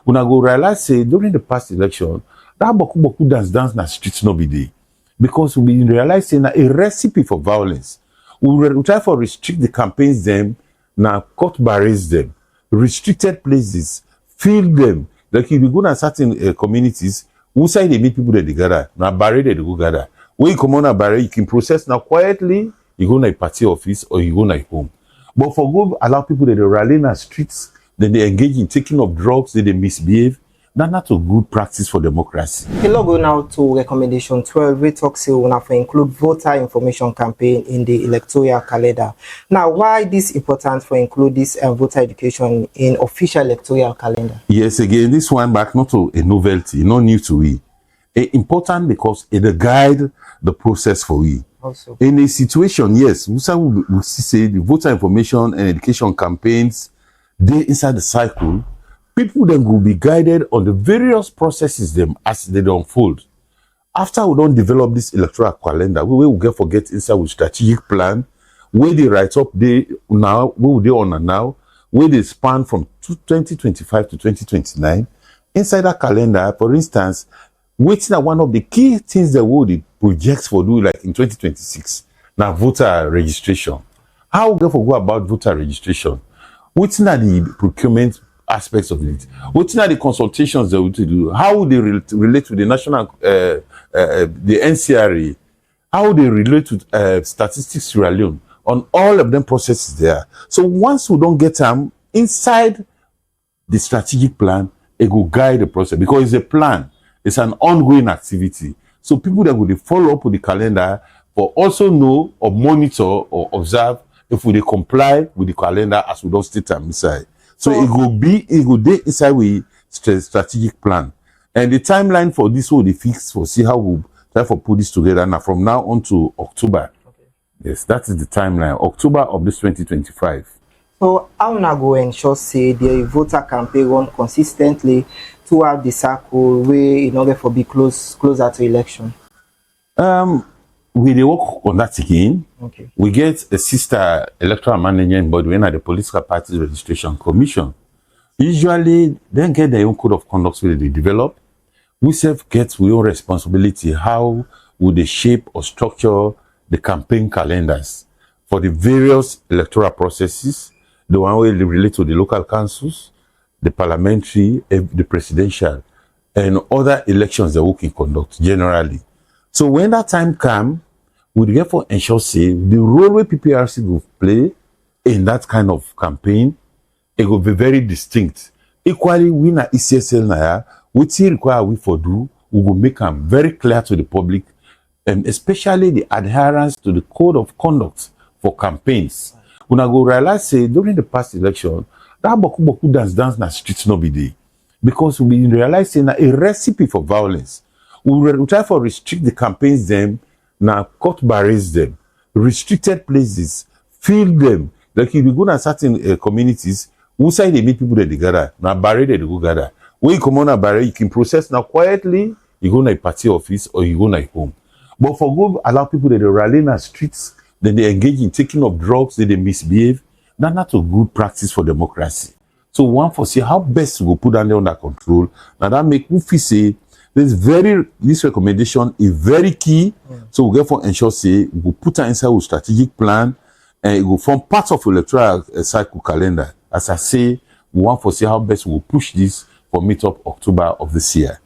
Una go realize say during the past election, that boku dance na streets no be dey. Because we realize say na a recipe for violence. We try to restrict the campaigns them, now cut barriers them, restricted places, fill them. Like if you go to certain communities, who side they meet people that they gather, now barrier they go gather. When you come on a barrier, you can process now quietly, you go to a party office or you go to a home. But for go allow people that they rally in the streets, then they engage in taking of drugs, then they misbehave. That's not a good practice for democracy. Okay, let's go now to recommendation 12. We talk say we have to include voter information campaign in the electoral calendar. Now, why this important for include this voter education in official electoral calendar? Yes, again, this one back not to a novelty, not new to we. Important because it guide the process for we. Also, in a situation, yes, we say the voter information and education campaigns, they inside the cycle. People then will be guided on the various processes them as they unfold. After we don't develop this electoral calendar, we will forget inside with strategic plan, where they write up they now, where will they on now, where they span from 2025 to 2029. Inside that calendar, for instance, waiting at one of the key things that we projects for do like in 2026. Now voter registration. How we go about voter registration? Waiting at the procurement aspects of it. What are the consultations that we do? How would they relate to the national, the NCRA? How would they relate to statistics Sierra Leone? On all of them processes there. So once we don't get them inside the strategic plan, it will guide the process because it's a plan. It's an ongoing activity. So people that will follow up with the calendar, but also know or monitor or observe if we comply with the calendar as we don't state them inside. So it will be inside with strategic plan. And the timeline for this will be fixed for see how we'll try to put this together now from now on to October. Okay. Yes, that is the timeline. October of this 2025. So how now go ensure say the voter campaign run consistently throughout the circle way in order for be closer to election? We work on that again. Okay. We get a sister electoral management body when at the Political Parties Registration Commission. Usually, they get their own code of conduct where they develop. We self get our own responsibility. How would they shape or structure the campaign calendars for the various electoral processes? The one where they relate to the local councils, the parliamentary, the presidential, and other elections that we can conduct generally. So when that time comes, we therefore ensure say the role where PPRC will play in that kind of campaign, it will be very distinct. Equally, we na ECSL na what require we for do, we will make them very clear to the public, and especially the adherence to the code of conduct for campaigns. When I go realize say during the past election, that boku dance na streets no be dey. Because we realize say na a recipe for violence. We try to restrict the campaigns them, now cut barriers them, restricted places, fill them. Like if you go to certain communities, who side they meet people that they gather, now barrier they go gather. When you come on a barrier, you can process now quietly, you go to a party office or you go to a home. But for go allow people that they rally in the streets, then they engage in taking of drugs, then they misbehave, that's not a good practice for democracy. So one for see how best to go put that under control. Now that make me feel say this recommendation is very key. So we therefore ensure say we put it inside with strategic plan and it will form part of electoral cycle calendar. As I say, we want to see how best we will push this for meet up October of this year.